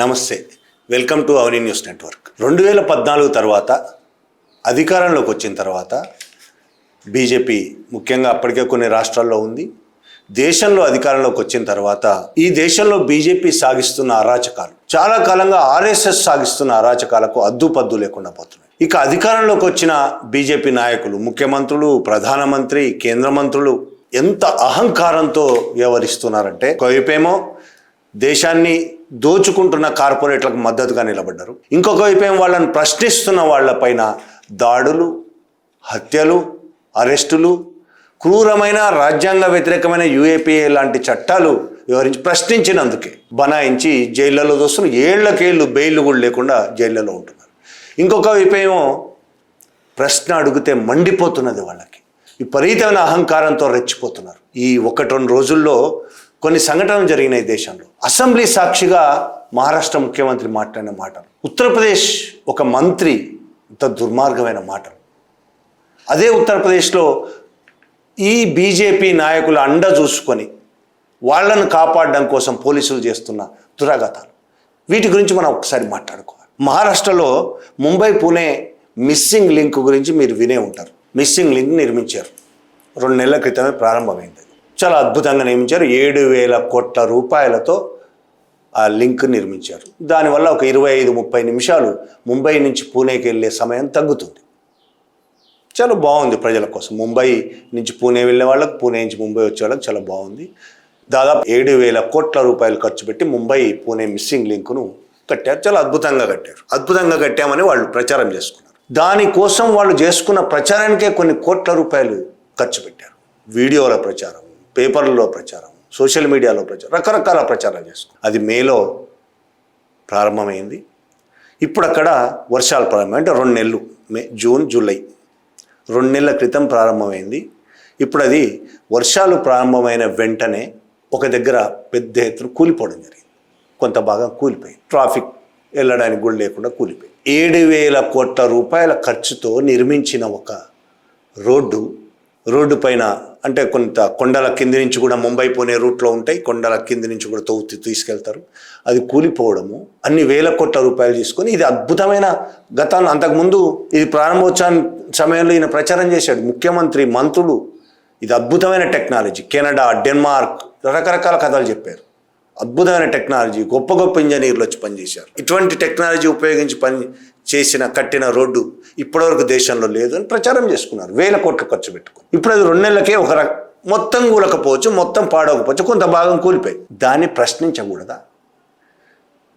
నమస్తే, welcome to Avani news network. 2014 తర్వాత అధికారంలోకి వచ్చిన తర్వాత బీజేపీ ముఖ్యంగా అప్పటికే కొన్ని రాష్ట్రాల్లో ఉంది. దేశంలో అధికారంలోకి వచ్చిన తర్వాత ఈ దేశంలో బీజేపీ సాగిస్తున్న అరాచకాలు, చాలా కాలంగా ఆర్ఎస్ఎస్ సాగిస్తున్న అరాచకాలకు అద్దుపద్దు లేకుండా పోతున్నాయి. ఇక అధికారంలోకి వచ్చిన బీజేపీ నాయకులు, ముఖ్యమంత్రులు, ప్రధానమంత్రి, కేంద్ర మంత్రులు ఎంత అహంకారంతో వ్యవహరిస్తున్నారంటే, ఒకవైపేమో దేశాన్ని దోచుకుంటున్న కార్పొరేట్లకు మద్దతుగా నిలబడ్డారు, ఇంకొక వైపేమో వాళ్ళని ప్రశ్నిస్తున్న వాళ్ళపైన దాడులు, హత్యలు, అరెస్టులు, క్రూరమైన రాజ్యాంగ వ్యతిరేకమైన యూఏపీఏ లాంటి చట్టాలు వివరించి ప్రశ్నించినందుకే బనాయించి జైళ్లలో దోస్తున్నారు. ఏళ్లకేళ్ళు బెయిల్ కూడా లేకుండా జైళ్లలో ఉంటున్నారు. ఇంకొక వైపేమో ప్రశ్న అడిగితే మండిపోతున్నది వాళ్ళకి, విపరీతమైన అహంకారంతో రెచ్చిపోతున్నారు. ఈ 1-2 రోజుల్లో కొన్ని సంఘటనలు జరిగినాయి దేశంలో. అసెంబ్లీ సాక్షిగా మహారాష్ట్ర ముఖ్యమంత్రి మాట్లాడిన మాటలు, ఉత్తరప్రదేశ్ ఒక మంత్రి ఇంత దుర్మార్గమైన మాటలు, అదే ఉత్తరప్రదేశ్లో ఈ బీజేపీ నాయకుల అండ చూసుకొని వాళ్ళను కాపాడడం కోసం పోలీసులు చేస్తున్న దురాఘాతాలు, వీటి గురించి మనం ఒకసారి మాట్లాడుకోవాలి. మహారాష్ట్రలో ముంబై పూణే మిస్సింగ్ లింక్ గురించి మీరు వినే ఉంటారు. మిస్సింగ్ లింక్ నిర్మించారు, 2 నెలల క్రితమే ప్రారంభమైంది. చాలా అద్భుతంగా నిర్మించారు. 7,000 కోట్ల రూపాయలతో ఆ లింక్ నిర్మించారు. దానివల్ల ఒక 25-30 నిమిషాలు ముంబై నుంచి పూణేకి వెళ్ళే సమయం తగ్గుతుంది. చాలా బాగుంది ప్రజల కోసం. ముంబై నుంచి పూణే వెళ్ళే వాళ్ళకి, పూణే నుంచి ముంబై వచ్చే వాళ్ళకి చాలా బాగుంది. దాదాపు 7,000 కోట్ల రూపాయలు ఖర్చు పెట్టి ముంబై పూణే మిస్సింగ్ లింక్ను కట్టారు. చాలా అద్భుతంగా కట్టారు. అద్భుతంగా కట్టామని వాళ్ళు ప్రచారం చేసుకున్నారు. దానికోసం వాళ్ళు చేసుకున్న ప్రచారానికే కొన్ని కోట్ల రూపాయలు ఖర్చు పెట్టారు. వీడియోల ప్రచారం, పేపర్లలో ప్రచారం, సోషల్ మీడియాలో ప్రచారం, రకరకాల ప్రచారాలు చేసుకున్నారు. అది మేలో ప్రారంభమైంది. ఇప్పుడు అక్కడ వర్షాలు ప్రారంభం, అంటే 2 నెలలు, మే, జూన్, జూలై 2 నెలల క్రితం ప్రారంభమైంది. ఇప్పుడు అది వర్షాలు ప్రారంభమైన వెంటనే ఒక దగ్గర పెద్ద ఎత్తున కూలిపోవడం జరిగింది. కొంత భాగం కూలిపోయింది. ట్రాఫిక్ వెళ్ళడానికి కూడా లేకుండా కూలిపోయింది. 7,000 కోట్ల రూపాయల ఖర్చుతో నిర్మించిన ఒక రోడ్డు పైన, అంటే కొంత కొండల కింది నుంచి కూడా ముంబై పూణే రూట్లో ఉంటాయి, కొండల కింది నుంచి కూడా తీసుకెళ్తారు. అది కూలిపోవడము, అన్ని వేల కోట్ల రూపాయలు తీసుకొని, ఇది అద్భుతమైన గతాన్ని, అంతకుముందు ఇది ప్రారంభోత్సవం సమయంలో ఈయన ప్రచారం చేశాడు. ముఖ్యమంత్రి, మంత్రులు ఇది అద్భుతమైన టెక్నాలజీ, కెనడా, డెన్మార్క్ రకరకాల కథలు చెప్పారు. అద్భుతమైన టెక్నాలజీ, గొప్ప గొప్ప ఇంజనీర్లు వచ్చి పనిచేశారు. ఇటువంటి టెక్నాలజీ ఉపయోగించి కట్టిన రోడ్డు ఇప్పటివరకు దేశంలో లేదు అని ప్రచారం చేసుకున్నారు. 1,000 కోట్లు ఖర్చు పెట్టుకుని. ఇప్పుడు అది 2 నెలలకే మొత్తం కూలకపోవచ్చు, మొత్తం పాడవకపోవచ్చు, కొంత భాగం కూలిపోయి. దాన్ని ప్రశ్నించకూడదా?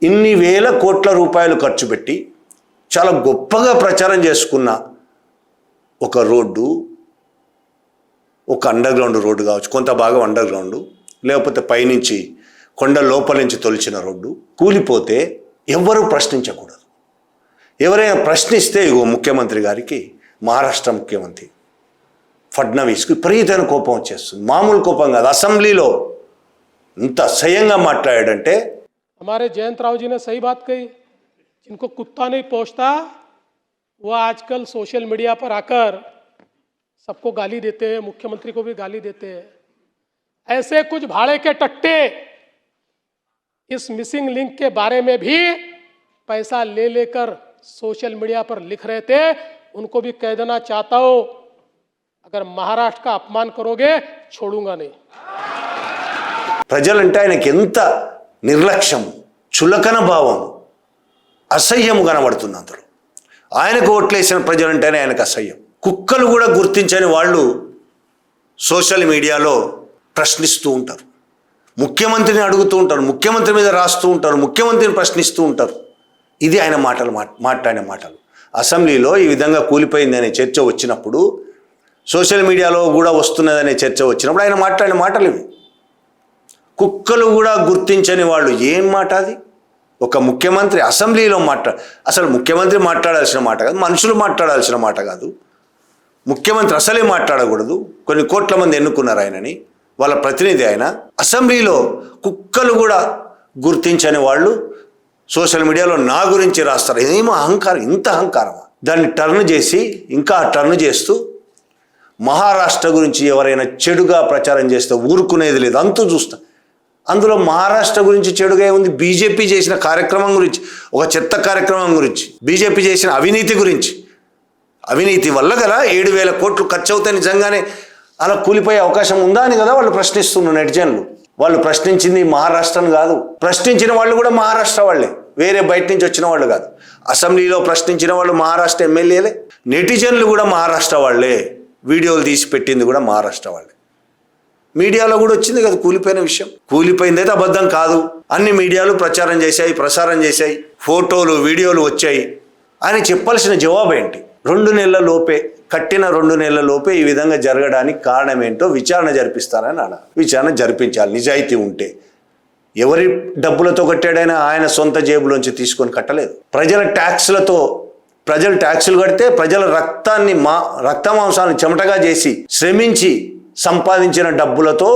ఇన్ని 1,000 కోట్ల రూపాయలు ఖర్చు పెట్టి చాలా గొప్పగా ప్రచారం చేసుకున్న ఒక రోడ్డు, ఒక అండర్గ్రౌండ్ రోడ్డు కావచ్చు, కొంత భాగం అండర్గ్రౌండ్, లేకపోతే పైనుంచి కొండ లోపల నుంచి తొలిచిన రోడ్డు కూలిపోతే ఎవ్వరూ ప్రశ్నించకూడదు. ఎవరైనా ప్రశ్నిస్తే, ఇగో ముఖ్యమంత్రి గారికి, మహారాష్ట్ర ముఖ్యమంత్రి ఫడ్నవీస్కి విపరీతమైన కోపం వచ్చేస్తుంది. మామూలు కోపం కాదు. అసెంబ్లీలో ఇంత అసహ్యంగా మాట్లాడాడంటే, हमारे जयंत राव जी ने सही बात कही, जिनको कुत्ता नहीं पहुंचता वो आजकल सोशल मीडिया पर आकर सबको गाली देते हैं, मुख्यमंत्री को भी गाली देते हैं. ऐसे कुछ भाड़े के टट्टे इस मिसिंग लिंक के बारे में भी पैसा ले लेकर सोशल मीडिया पर लिख रहे थे. उनको भी कह देना चाहता हूं, अगर महाराष्ट्र का अपमान करोगे छोड़ूंगा नहीं. ప్రజలంటే ఆయనకి ఎంత నిర్లక్ష్యం, చులకన భావం, అసహ్యం కనబడుతుంది అందులో. ఆయనకు ఓట్లేసిన ప్రజలంటేనే ఆయనకు అసహ్యం. కుక్కలు కూడా గుర్తించని వాళ్ళు సోషల్ మీడియాలో ప్రశ్నిస్తూ ఉంటారు, ముఖ్యమంత్రిని అడుగుతూ ఉంటారు, ముఖ్యమంత్రి మీద రాస్తూ ఉంటారు, ముఖ్యమంత్రిని ప్రశ్నిస్తూ ఉంటారు. ఇది ఆయన మాట్లాడిన మాటలు. అసెంబ్లీలో ఈ విధంగా కూలిపోయింది అనే చర్చ వచ్చినప్పుడు, సోషల్ మీడియాలో కూడా వస్తున్నదనే చర్చ వచ్చినప్పుడు ఆయన మాట్లాడిన మాటలు ఇవి. కుక్కలు కూడా గుర్తించని వాళ్ళు, ఏం మాట అది? ఒక ముఖ్యమంత్రి అసెంబ్లీలో అసలు ముఖ్యమంత్రి మాట్లాడాల్సిన మాట కాదు, మనుషులు మాట్లాడాల్సిన మాట కాదు. ముఖ్యమంత్రి అసలే మాట్లాడకూడదు. కొన్ని కోట్ల మంది ఎన్నుకున్నారు ఆయనని, వాళ్ళ ప్రతినిధి ఆయన. అసెంబ్లీలో కుక్కలు కూడా గుర్తించని వాళ్ళు సోషల్ మీడియాలో నా గురించి రాస్తారు. ఏమో అహంకారం, ఇంత అహంకారమా? దాన్ని టర్న్ చేసి, ఇంకా టర్న్ చేస్తూ మహారాష్ట్ర గురించి ఎవరైనా చెడుగా ప్రచారం చేస్తే ఊరుకునేది లేదు, అంతూ చూస్తా. అందులో మహారాష్ట్ర గురించి చెడుగా ఉంది, బీజేపీ చేసిన కార్యక్రమం గురించి, ఒక చెత్త కార్యక్రమం గురించి, బీజేపీ చేసిన అవినీతి గురించి. అవినీతి వల్ల గల 7,000 కోట్లు ఖర్చు అవుతాయి, నిజంగానే అలా కూలిపోయే అవకాశం ఉందా అని కదా వాళ్ళు ప్రశ్నిస్తున్నారు నెటిజన్లు. వాళ్ళు ప్రశ్నించింది మహారాష్ట్రను కాదు, ప్రశ్నించిన వాళ్ళు కూడా మహారాష్ట్ర వాళ్ళే, వేరే బయట నుంచి వచ్చిన వాళ్ళు కాదు. అసెంబ్లీలో ప్రశ్నించిన వాళ్ళు మహారాష్ట్ర ఎమ్మెల్యేలే, నెటిజన్లు కూడా మహారాష్ట్ర వాళ్ళే, వీడియోలు తీసి పెట్టింది కూడా మహారాష్ట్ర వాళ్ళే. మీడియాలో కూడా వచ్చింది కదా కూలిపోయిన విషయం. కూలిపోయింది అయితే అబద్ధం కాదు, అన్ని మీడియాలు ప్రచారం చేశాయి, ప్రసారం చేశాయి, ఫోటోలు వీడియోలు వచ్చాయి అని చెప్పాల్సిన జవాబు ఏంటి? 2 నెలల లోపే, కట్టిన 2 నెలల లోపే ఈ విధంగా జరగడానికి కారణం ఏంటో విచారణ జరిపిస్తారని అన్న. విచారణ జరిపించాలి నిజాయితీ ఉంటే. ఎవరి డబ్బులతో కట్టాడైనా ఆయన సొంత జేబులోంచి తీసుకొని కట్టలేదు. ప్రజలు ట్యాక్సులు కడితే ప్రజల రక్త మాంసాన్ని చెమటగా చేసి శ్రమించి సంపాదించిన డబ్బులతో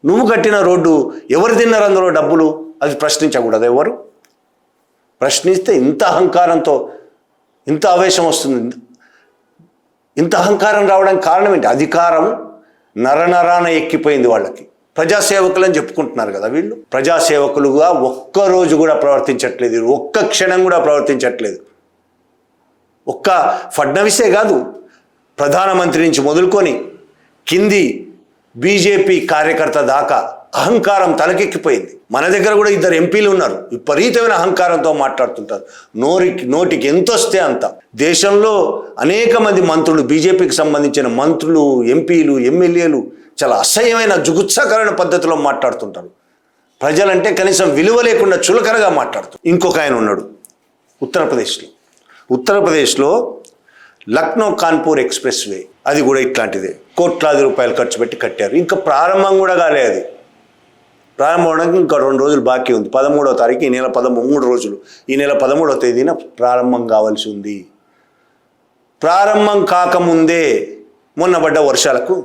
నువ్వు కట్టిన రోడ్డు ఎవరు తిన్నారు అందులో డబ్బులు? అది ప్రశ్నించకూడదు. ఎవరు ప్రశ్నిస్తే ఇంత అహంకారంతో ఇంత ఆవేశం వస్తుంది. ఇంత అహంకారం రావడానికి కారణం ఏంటి? అధికారం నరనరాన ఎక్కిపోయింది వాళ్ళకి. ప్రజాసేవకులు అని చెప్పుకుంటున్నారు కదా వీళ్ళు. ప్రజాసేవకులుగా ఒక్కరోజు కూడా ప్రవర్తించట్లేదు, ఒక్క క్షణం కూడా ప్రవర్తించట్లేదు. ఒక్క ఫడ్నవీసే కాదు, ప్రధానమంత్రి నుంచి మొదలుకొని కింది బీజేపీ కార్యకర్త దాకా అహంకారం తలకెక్కిపోయింది. మన దగ్గర కూడా 2 ఎంపీలు ఉన్నారు, విపరీతమైన అహంకారంతో మాట్లాడుతుంటారు. నోటికి ఎంత వస్తే అంత. దేశంలో అనేక మంది మంత్రులు, బీజేపీకి సంబంధించిన మంత్రులు, ఎంపీలు, ఎమ్మెల్యేలు చాలా అసహ్యమైన జుగుత్సాకరణ పద్ధతిలో మాట్లాడుతుంటారు. ప్రజలంటే కనీసం విలువ లేకుండా చులకనగా మాట్లాడుతారు. ఇంకొక ఆయన ఉన్నాడు ఉత్తరప్రదేశ్లో లక్నో కాన్పూర్ ఎక్స్ప్రెస్ వే, అది కూడా ఇట్లాంటిదే. కోట్లాది రూపాయలు ఖర్చు పెట్టి కట్టారు. ఇంకా ప్రారంభం కూడా కాలేదు. అది ప్రారంభం అవడానికి ఇంకా 2 రోజులు బాకీ ఉంది. 13వ తారీఖు, ఈ నెల 3 రోజులు, ఈ నెల 13వ తేదీన ప్రారంభం కావాల్సి ఉంది. ప్రారంభం కాకముందే మొన్న పడ్డ వర్షాలకు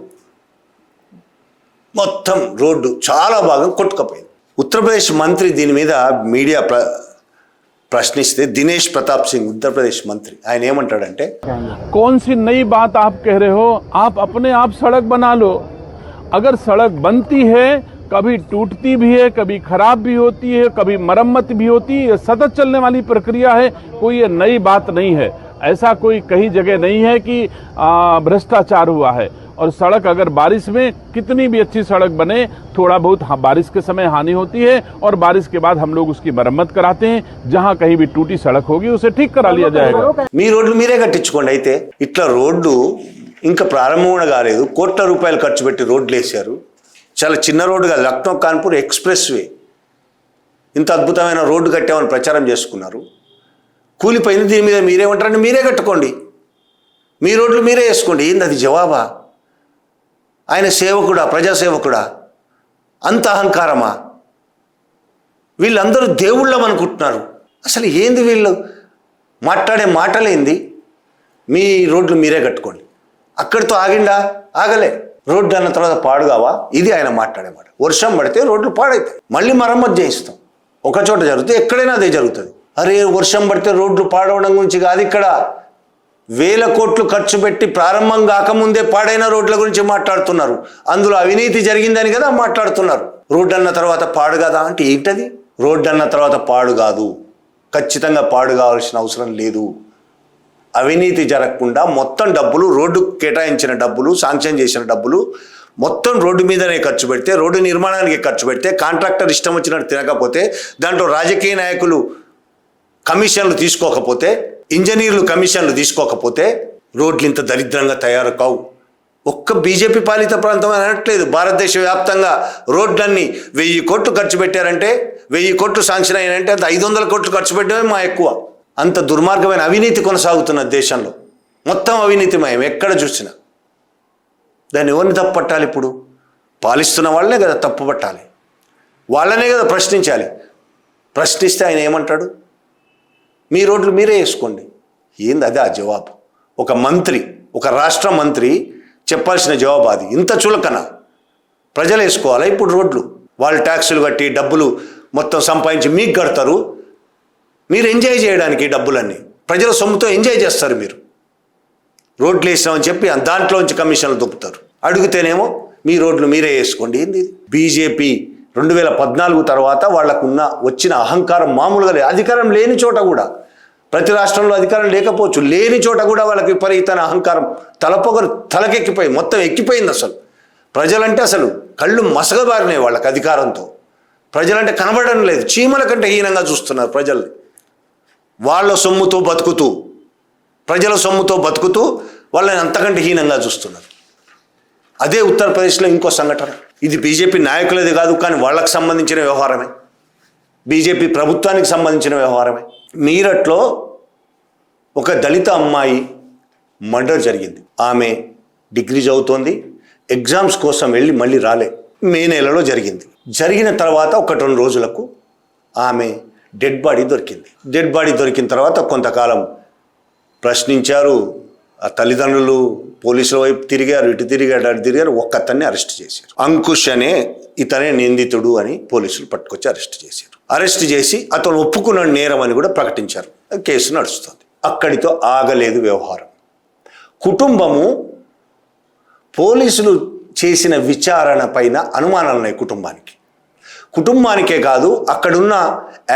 మొత్తం రోడ్డు చాలా భాగం కొట్టుకుపోయింది. ఉత్తరప్రదేశ్ మంత్రి దీని మీద మీడియా ప్రశ్నిస్తే దినేష్ ప్రతాప్ సింగ్ उत्तर प्रदेश मंत्री ఆయన ఏమంటాడంటే, कौन सी नई बात आप कह रहे हो? आप अपने आप सड़क बना लो. अगर सड़क बनती है, कभी टूटती भी है, कभी खराब भी होती है, कभी मरम्मत भी होती है. ये सतत चलने वाली प्रक्रिया है, कोई ये नई बात नहीं है. ऐसा कोई कहीं जगह नहीं है कि भ्रष्टाचार हुआ है. और सड़क अगर बारिश में कितनी भी अच्छी सड़क बने, थोड़ा बहुत बारिश के समय हानि होती है और बारिश के बाद हम लोग उसकी मरम्मत कराते हैं. जहां कहीं भी टूटी सड़क होगी उसे ठीक करा लिया जाएगा. మీ రోడ్లు మీరే కట్టించుకోండి. అయితే ఇట్లా రోడ్డు ఇంకా ప్రారంభం కూడా కాలేదు, కోట్ల రూపాయలు ఖర్చు పెట్టి రోడ్లు వేశారు. చాలా చిన్న రోడ్డు కాదు, లక్నో కాన్పూర్ ఎక్స్ప్రెస్ వే. ఇంత అద్భుతమైన రోడ్డు కట్టామని ప్రచారం చేసుకున్నారు. కూలిపోయింది. దీని మీద మీరేమంటారంటే మీరే కట్టుకోండి, మీ రోడ్లు మీరే వేసుకోండి. ఏంది అది జవాబా? ఆయన సేవకుడా, ప్రజాసేవకుడా? అంత అహంకారమా? వీళ్ళందరూ దేవుళ్ళం అనుకుంటున్నారు. అసలు ఏంది వీళ్ళు మాట్లాడే మాటలేంది? మీ రోడ్లు మీరే కట్టుకోండి. అక్కడితో ఆగిండా? ఆగలే. రోడ్డు అన్న తర్వాత పాడుగావా? ఇది ఆయన మాట్లాడే మాట. వర్షం పడితే రోడ్లు పాడైతాయి, మళ్ళీ మరమ్మతు చేయిస్తాం. ఒక చోట జరుగుతుంది, ఎక్కడైనా అదే జరుగుతుంది. అరే వర్షం పడితే రోడ్లు పాడవడం గురించి కాదు, ఇక్కడ 1000 కోట్లు ఖర్చు పెట్టి ప్రారంభం కాకముందే పాడైన రోడ్ల గురించి మాట్లాడుతున్నారు. అందులో అవినీతి జరిగిందని కదా మాట్లాడుతున్నారు. రోడ్డు అన్న తర్వాత పాడు కదా అంటే ఏంటది? రోడ్డు అన్న తర్వాత పాడు కాదు, ఖచ్చితంగా పాడు కావాల్సిన అవసరం లేదు. అవినీతి జరగకుండా మొత్తం డబ్బులు, రోడ్డు కేటాయించిన డబ్బులు, శాంక్షన్ చేసిన డబ్బులు మొత్తం రోడ్డు మీదనే ఖర్చు పెడితే, రోడ్డు నిర్మాణానికి ఖర్చు పెడితే, కాంట్రాక్టర్ ఇష్టం వచ్చినట్టు తినకపోతే, దాంట్లో రాజకీయ నాయకులు కమిషన్లు తీసుకోకపోతే, ఇంజనీర్లు కమిషన్లు తీసుకోకపోతే రోడ్లు ఇంత దరిద్రంగా తయారు కావు. ఒక్క బీజేపీ పాలిత ప్రాంతం అని అనట్లేదు. భారతదేశ వ్యాప్తంగా రోడ్లన్నీ 1000 కోట్లు ఖర్చు పెట్టారంటే, 1000 కోట్లు శాంక్షన్ అయినంటే అంత 500 కోట్లు ఖర్చు పెట్టడమే మా ఎక్కువ. అంత దుర్మార్గమైన అవినీతి కొనసాగుతున్న దేశంలో. మొత్తం అవినీతిమయం ఎక్కడ చూసినా. దాన్ని ఎవరిని తప్పు పట్టాలి? ఇప్పుడు పాలిస్తున్న వాళ్ళనే కదా తప్పు పట్టాలి, వాళ్ళనే కదా ప్రశ్నించాలి. ప్రశ్నిస్తే ఆయన ఏమంటాడు? మీ రోడ్లు మీరే వేసుకోండి. ఏంది అదే ఆ జవాబు? ఒక మంత్రి, ఒక రాష్ట్ర మంత్రి చెప్పాల్సిన జవాబు అది. ఇంత చులకన? ప్రజలు వేసుకోవాలా ఇప్పుడు రోడ్లు? వాళ్ళు ట్యాక్సులు కట్టి డబ్బులు మొత్తం సంపాదించి మీకు కడతారు. మీరు ఎంజాయ్ చేయడానికి డబ్బులన్నీ ప్రజల సొమ్ముతో ఎంజాయ్ చేస్తారు. మీరు రోడ్లు వేసామని చెప్పి దాంట్లోంచి కమిషన్లు దొప్పుతారు. అడిగితేనేమో మీ రోడ్లు మీరే వేసుకోండి. ఏంది? బీజేపీ 2014 తర్వాత వాళ్ళకున్న వచ్చిన అహంకారం మామూలుగా లేదు. అధికారం లేని చోట కూడా, ప్రతి రాష్ట్రంలో అధికారం లేకపోవచ్చు, లేని చోట కూడా వాళ్ళకి విపరీతమైన అహంకారం తలకెక్కిపోయి మొత్తం ఎక్కిపోయింది. అసలు ప్రజలంటే అసలు కళ్ళు మసగబారినాయి వాళ్ళకి అధికారంతో. ప్రజలంటే కనబడడం లేదు, చీమల కంటే హీనంగా చూస్తున్నారు ప్రజల్ని. వాళ్ళ సొమ్ముతో బతుకుతూ, ప్రజల సొమ్ముతో బతుకుతూ వాళ్ళని అంతకంటే హీనంగా చూస్తున్నారు. అదే ఉత్తరప్రదేశ్లో ఇంకో సంఘటన. ఇది బీజేపీ నాయకులది కాదు, కానీ వాళ్ళకు సంబంధించిన వ్యవహారమే, బీజేపీ ప్రభుత్వానికి సంబంధించిన వ్యవహారమే. మీరట్లో ఒక దళిత అమ్మాయి మర్డర్ జరిగింది. ఆమె డిగ్రీ చదువుతోంది, ఎగ్జామ్స్ కోసం వెళ్ళి మళ్ళీ రాలే. మే నెలలో జరిగింది. జరిగిన తర్వాత 1-2 రోజులకు ఆమె డెడ్ బాడీ దొరికింది. డెడ్ బాడీ దొరికిన తర్వాత కొంతకాలం ప్రశ్నించారు. ఆ తల్లిదండ్రులు పోలీసుల వైపు తిరిగారు, ఇటు తిరిగారు, అటు తిరిగారు. ఒక్కతన్ని అరెస్ట్ చేశారు. అంకుష్ అనే ఇతనే నిందితుడు అని పోలీసులు పట్టుకొచ్చి అరెస్ట్ చేశారు. అరెస్ట్ చేసి అతను ఒప్పుకున్న నేరం అని కూడా ప్రకటించారు. కేసు నడుస్తుంది. అక్కడితో ఆగలేదు వ్యవహారం. కుటుంబము పోలీసులు చేసిన విచారణ పైన అనుమానాలు ఉన్నాయి కుటుంబానికే కాదు, అక్కడున్న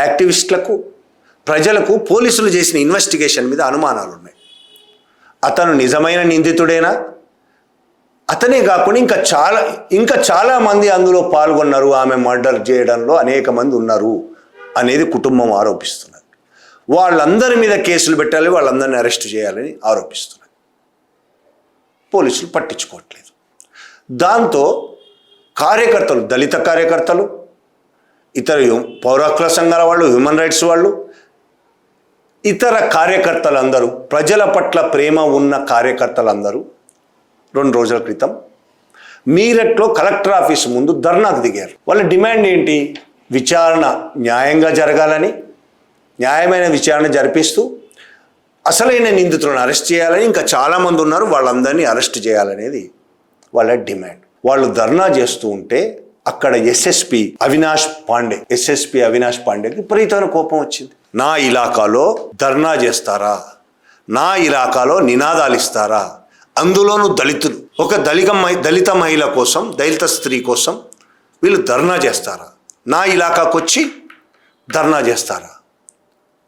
యాక్టివిస్టులకు, ప్రజలకు పోలీసులు చేసిన ఇన్వెస్టిగేషన్ మీద అనుమానాలు ఉన్నాయి. అతను నిజమైన నిందితుడేనా? అతనే కాకుండా ఇంకా చాలా మంది అందులో పాల్గొన్నారు, ఆమె మర్డర్ చేయడంలో అనేక మంది ఉన్నారు అనేది కుటుంబం ఆరోపిస్తున్నది. వాళ్ళందరి మీద కేసులు పెట్టాలి, వాళ్ళందరినీ అరెస్ట్ చేయాలని ఆరోపిస్తున్నది. పోలీసులు పట్టించుకోవట్లేదు. దాంతో కార్యకర్తలు, దళిత కార్యకర్తలు, ఇతర పౌర హక్కుల సంఘాల వాళ్ళు, హ్యూమన్ రైట్స్ వాళ్ళు, ఇతర కార్యకర్తలందరూ, ప్రజల పట్ల ప్రేమ ఉన్న కార్యకర్తలందరూ 2 రోజుల క్రితం మీరట్లో కలెక్టర్ ఆఫీస్ ముందు ధర్నాకు దిగారు. వాళ్ళ డిమాండ్ ఏంటి? విచారణ న్యాయంగా జరగాలని, న్యాయమైన విచారణ జరిపిస్తూ అసలైన నిందితులను అరెస్ట్ చేయాలని, ఇంకా చాలామంది ఉన్నారు వాళ్ళందరినీ అరెస్ట్ చేయాలనేది వాళ్ళ డిమాండ్. వాళ్ళు ధర్నా చేస్తూ ఉంటే అక్కడ ఎస్ఎస్పి అవినాష్ పాండేకి విపరీతమైన కోపం వచ్చింది. నా ఇలాకాలో ధర్నా చేస్తారా? నా ఇలాకాలో నినాదాలు ఇస్తారా? అందులోనూ దళితులు, ఒక దళిత మహిళ కోసం, దళిత స్త్రీ కోసం వీళ్ళు ధర్నా చేస్తారా? నా ఇలాకాకు వచ్చి ధర్నా చేస్తారా?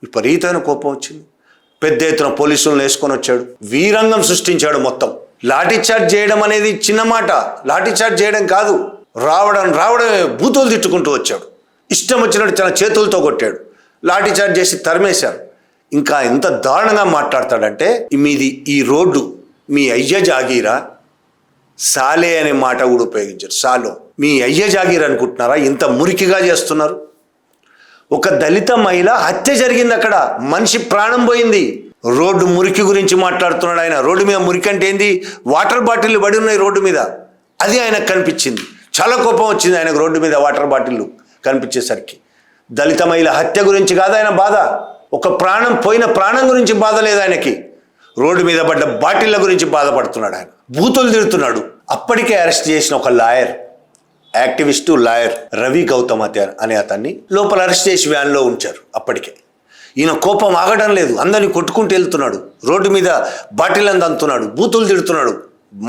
విపరీతమైన కోపం వచ్చింది. పెద్ద ఎత్తున పోలీసులను వేసుకొని వచ్చాడు, వీరంగం సృష్టించాడు. మొత్తం లాఠీచార్జ్ చేయడం అనేది చిన్న మాట. లాఠీచార్జ్ చేయడం కాదు, రావడమే బూతులు తిట్టుకుంటూ వచ్చాడు. ఇష్టం వచ్చినట్టు తన చేతులతో కొట్టాడు, లాఠీచార్జ్ చేసి తరిమేశారు. ఇంకా ఎంత దారుణంగా మాట్లాడతాడంటే, మీది ఈ రోడ్డు మీ అయ్య జాగీరా, సాలే అనే మాట కూడా ఉపయోగించారు. సాలో, మీ అయ్య జాగీర్ అనుకుంటున్నారా? ఇంత మురికిగా చేస్తున్నారు. ఒక దళిత మహిళ హత్య జరిగింది, అక్కడ మనిషి ప్రాణం పోయింది. రోడ్డు మురికి గురించి మాట్లాడుతున్నాడు ఆయన. రోడ్డు మీద మురికి అంటే ఏంది? వాటర్ బాటిల్ పడి ఉన్నాయి రోడ్డు మీద, అది ఆయనకు కనిపించింది. చాలా కోపం వచ్చింది ఆయనకు రోడ్డు మీద వాటర్ బాటిల్ కనిపించేసరికి. దళిత మహిళ హత్య గురించి కాదు ఆయన బాధ, ఒక పోయిన ప్రాణం గురించి బాధ లేదు ఆయనకి. రోడ్డు మీద పడ్డ బాటిళ్ళ గురించి బాధపడుతున్నాడు ఆయన, బూతులు తిడుతున్నాడు. అప్పటికే అరెస్ట్ చేసిన ఒక యాక్టివిస్టు లాయర్ రవి గౌతమ్ అనే అతన్ని లోపల అరెస్ట్ చేసి వ్యాన్లో ఉంచారు. అప్పటికే ఈయన కోపం ఆగడం లేదు, అందరినీ కొట్టుకుంటూ వెళ్తున్నాడు, రోడ్డు మీద బాటిల్ అందుతున్నాడు, బూతులు తిడుతున్నాడు,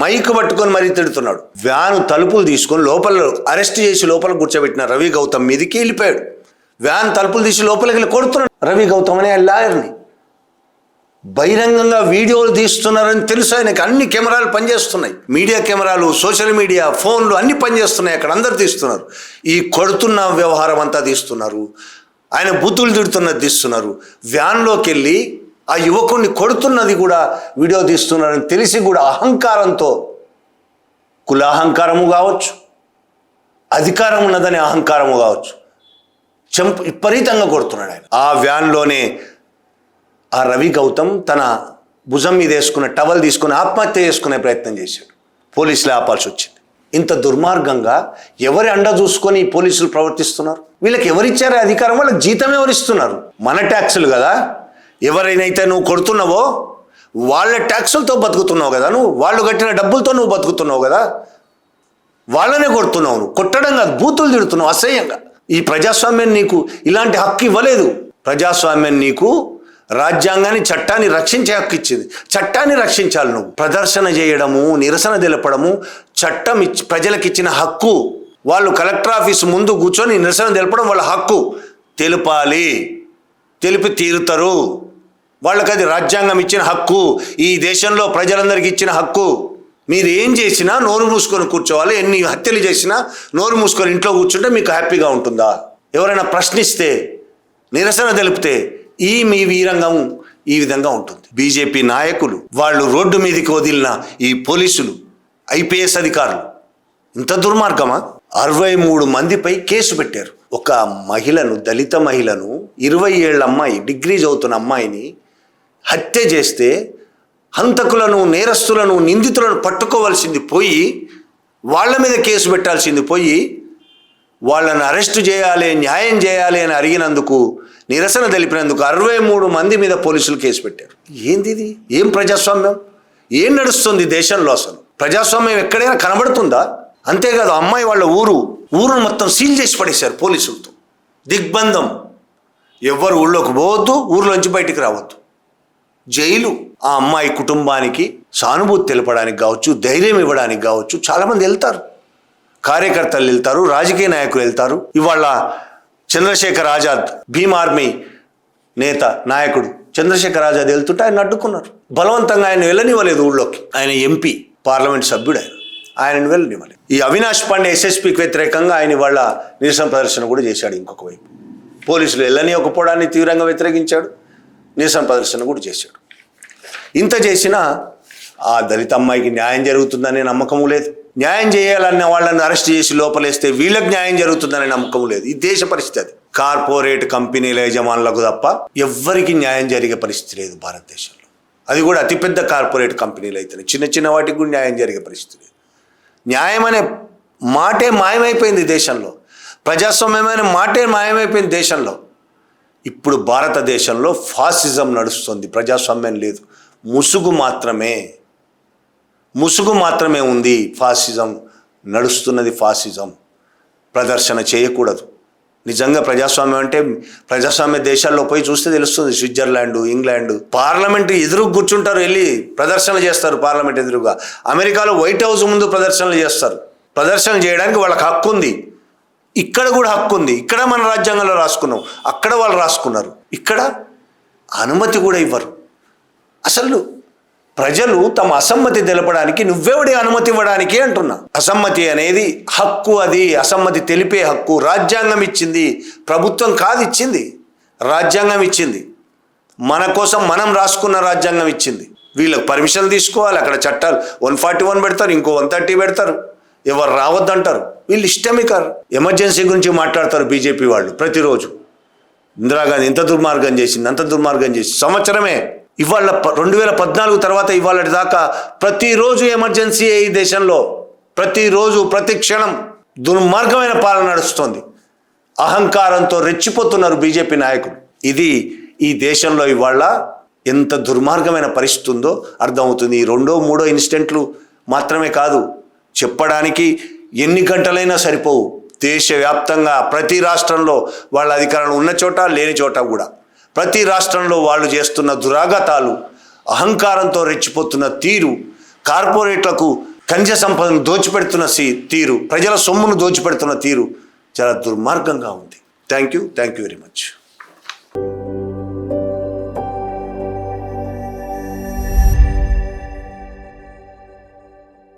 మైక్ పట్టుకొని మరీ తిడుతున్నాడు. వ్యాను తలుపులు తీసుకొని అరెస్ట్ చేసి లోపల కూర్చోబెట్టిన రవి గౌతమ్ మీదకి వెళ్ళిపోయాడు. వ్యాన్ తలుపులు తీసి లోపలికి వెళ్ళి కొడుతున్నాడు రవి గౌతమ్ అనే లాయర్ని. బహిరంగంగా వీడియోలు తీస్తున్నారని తెలుసు ఆయనకి. అన్ని కెమెరాలు పనిచేస్తున్నాయి, మీడియా కెమెరాలు, సోషల్ మీడియా, ఫోన్లు అన్ని పనిచేస్తున్నాయి. అక్కడ అందరు తీస్తున్నారు. ఈ కొడుతున్న వ్యవహారం అంతా తీస్తున్నారు, ఆయన బూతులు తిడుతున్నది తీస్తున్నారు. వ్యాన్లోకి వెళ్ళి ఆ యువకుడిని కొడుతున్నది కూడా వీడియో తీస్తున్నారని తెలిసి కూడా అహంకారంతో, కులాహంకారము కావచ్చు, అధికారం ఉన్నదనే అహంకారము కావచ్చు, విపరీతంగా కొడుతున్నాడు ఆయన. ఆ వ్యాన్లోనే ఆ రవి గౌతమ్ తన భుజం మీద వేసుకున్న టవల్ తీసుకుని ఆత్మహత్య చేసుకునే ప్రయత్నం చేశాడు. పోలీసులు ఆపాల్సి వచ్చింది. ఇంత దుర్మార్గంగా ఎవరి అండ చూసుకొని పోలీసులు ప్రవర్తిస్తున్నారు? వీళ్ళకి ఎవరిచ్చారో అధికారం? వాళ్ళకి జీతం ఎవరిస్తున్నారు? మన ట్యాక్సులు కదా. ఎవరైనైతే నువ్వు కొడుతున్నావో వాళ్ళ ట్యాక్సులతో బతుకుతున్నావు కదా, నువ్వు వాళ్ళు కట్టిన డబ్బులతో నువ్వు బతుకుతున్నావు కదా, వాళ్ళనే కొడుతున్నావు. నువ్వు కొట్టడం కాదు, బూతులు తిడుతున్నావు అసహ్యంగా. ఈ ప్రజాస్వామ్యం నీకు ఇలాంటి హక్కు ఇవ్వలేదు. ప్రజాస్వామ్యం నీకు రాజ్యాంగాన్ని, చట్టాన్ని రక్షించే హక్కు ఇచ్చింది. చట్టాన్ని రక్షించాలి. నువ్వు ప్రదర్శన చేయడము, నిరసన తెలపడము చట్టం ప్రజలకు ఇచ్చిన హక్కు. వాళ్ళు కలెక్టర్ ఆఫీస్ ముందు కూర్చొని నిరసన తెలపడం వాళ్ళ హక్కు. తెలిపి తీరుతారు. వాళ్ళకి అది రాజ్యాంగం ఇచ్చిన హక్కు, ఈ దేశంలో ప్రజలందరికీ ఇచ్చిన హక్కు. మీరు ఏం చేసినా నోరు మూసుకొని కూర్చోవాలి. ఎన్ని హత్యలు చేసినా నోరు మూసుకొని ఇంట్లో కూర్చుంటే మీకు హ్యాపీగా ఉంటుందా? ఎవరైనా ప్రశ్నిస్తే, నిరసన తెలిపితే మీ వీరంగం ఈ విధంగా ఉంటుంది. బీజేపీ నాయకులు, వాళ్ళు రోడ్డు మీదకి వదిలిన ఈ పోలీసులు, ఐపీఎస్ అధికారులు ఇంత దుర్మార్గమా? 63 మందిపై కేసు పెట్టారు. ఒక మహిళను, దళిత మహిళను, 20 ఏళ్ల అమ్మాయి, డిగ్రీ చదువుతున్న అమ్మాయిని హత్య చేస్తే హంతకులను, నేరస్తులను, నిందితులను పట్టుకోవాల్సింది పోయి, వాళ్ళ మీద కేసు పెట్టాల్సింది పోయి, వాళ్ళని అరెస్టు చేయాలి, న్యాయం చేయాలి అని అడిగినందుకు, నిరసన తెలిపినందుకు 63 మంది మీద పోలీసులు కేసు పెట్టారు. ఏంది ఇది? ఏం ప్రజాస్వామ్యం? ఏం నడుస్తుంది దేశంలో? అసలు ప్రజాస్వామ్యం ఎక్కడైనా కనబడుతుందా? అంతేకాదు, అమ్మాయి వాళ్ళ ఊరును మొత్తం సీల్ చేసి పడేశారు పోలీసులతో. దిగ్బంధం. ఎవ్వరు ఊళ్ళోకి పోవద్దు, ఊర్లోంచి బయటికి రావద్దు, జైలు. ఆ అమ్మాయి కుటుంబానికి సానుభూతి తెలపడానికి కావచ్చు, ధైర్యం ఇవ్వడానికి కావచ్చు చాలామంది వెళ్తారు. కార్యకర్తలు వెళ్తారు, రాజకీయ నాయకులు వెళ్తారు. ఇవాళ చంద్రశేఖర్ ఆజాద్, భీమ్ ఆర్మీ నేత, నాయకుడు చంద్రశేఖర్ ఆజాద్ వెళ్తుంటే ఆయన అడ్డుకున్నారు. బలవంతంగా ఆయన వెళ్ళనివ్వలేదు ఊళ్ళోకి. ఆయన ఎంపీ, పార్లమెంట్ సభ్యుడు, ఆయనను వెళ్ళనివ్వలేదు. ఈ అవినాష్ పాండే ఎస్ఎస్పీకి వ్యతిరేకంగా ఆయన వాళ్ళ నిరసన ప్రదర్శన కూడా చేశాడు. ఇంకొక వైపు పోలీసులు వెళ్ళనివ్వకపోవడాన్ని తీవ్రంగా వ్యతిరేకించాడు, నిరసన ప్రదర్శన కూడా చేశాడు. ఇంత చేసినా ఆ దళిత అమ్మాయికి న్యాయం జరుగుతుందనే నమ్మకం లేదు. న్యాయం చేయాలన్న వాళ్ళని అరెస్ట్ చేసి లోపలేస్తే వీళ్ళకి న్యాయం జరుగుతుందనే నమ్మకం లేదు. ఈ దేశ పరిస్థితి. కార్పొరేట్ కంపెనీల యజమానులకు తప్ప ఎవ్వరికి న్యాయం జరిగే పరిస్థితి లేదు భారతదేశంలో. అది కూడా అతిపెద్ద కార్పొరేట్ కంపెనీలు అయితేనే, చిన్న చిన్న వాటికి కూడా న్యాయం జరిగే పరిస్థితి లేదు. న్యాయం అనే మాటే మాయమైపోయింది దేశంలో. ప్రజాస్వామ్యమైన మాటే మాయమైపోయింది దేశంలో. ఇప్పుడు భారతదేశంలో ఫాసిజం నడుస్తుంది, ప్రజాస్వామ్యం లేదు. ముసుగు మాత్రమే ఉంది. ఫాసిజం నడుస్తున్నది. ఫాసిజం ప్రదర్శన చేయకూడదు. నిజంగా ప్రజాస్వామ్యం అంటే ప్రజాస్వామ్య దేశాల్లో పోయి చూస్తే తెలుస్తుంది. స్విట్జర్లాండ్, ఇంగ్లాండ్ పార్లమెంట్ ఎదురు కూర్చుంటారు, వెళ్ళి ప్రదర్శన చేస్తారు పార్లమెంట్ ఎదురుగా. అమెరికాలో వైట్ హౌస్ ముందు ప్రదర్శనలు చేస్తారు. ప్రదర్శన చేయడానికి వాళ్ళకి హక్కు ఉంది. ఇక్కడ కూడా హక్కు ఉంది. ఇక్కడ మన రాజ్యాంగంలో రాసుకున్నాం, అక్కడ వాళ్ళు రాసుకున్నారు. ఇక్కడ అనుమతి కూడా ఇవ్వరు. అసలు ప్రజలు తమ అసమ్మతి తెలపడానికి నువ్వెవడి అనుమతి ఇవ్వడానికి అంటున్నా. అసమ్మతి అనేది హక్కు. అది అసమ్మతి తెలిపే హక్కు రాజ్యాంగం ఇచ్చింది, ప్రభుత్వం కాదు ఇచ్చింది, రాజ్యాంగం ఇచ్చింది. మన కోసం మనం రాసుకున్న రాజ్యాంగం ఇచ్చింది. వీళ్ళకి పర్మిషన్ తీసుకోవాలి. అక్కడ చట్టాలు 141 పెడతారు, ఇంకో 130 పెడతారు. ఎవరు రావద్దంటారు. వీళ్ళు ఇష్టమే కాదు. ఎమర్జెన్సీ గురించి మాట్లాడతారు బీజేపీ వాళ్ళు ప్రతిరోజు. ఇందిరాగాంధీ ఇంత దుర్మార్గం చేసింది, అంత దుర్మార్గం చేసి సంవత్సరమే. ఇవాళ 2014 తర్వాత ఇవాళ దాకా ప్రతిరోజు ఎమర్జెన్సీ ఈ దేశంలో. ప్రతిరోజు, ప్రతి క్షణం దుర్మార్గమైన పాలన నడుస్తుంది. అహంకారంతో రెచ్చిపోతున్నారు బీజేపీ నాయకులు. ఇది ఈ దేశంలో ఇవాళ ఎంత దుర్మార్గమైన పరిస్థితి ఉందో అర్థమవుతుంది. ఈ 2, 3 ఇన్సిడెంట్లు మాత్రమే కాదు, చెప్పడానికి ఎన్ని గంటలైనా సరిపోవు. దేశవ్యాప్తంగా ప్రతి రాష్ట్రంలో వాళ్ళ అధికారంలో ఉన్న చోట, లేని చోట కూడా ప్రతి రాష్ట్రంలో వాళ్ళు చేస్తున్న దురాఘాతాలు, అహంకారంతో రెచ్చిపోతున్న తీరు, కార్పొరేట్లకు ఖనిజ సంపదను దోచిపెడుతున్న తీరు, ప్రజల సొమ్మును దోచిపెడుతున్న తీరు చాలా దుర్మార్గంగా ఉంది. Thank you very much.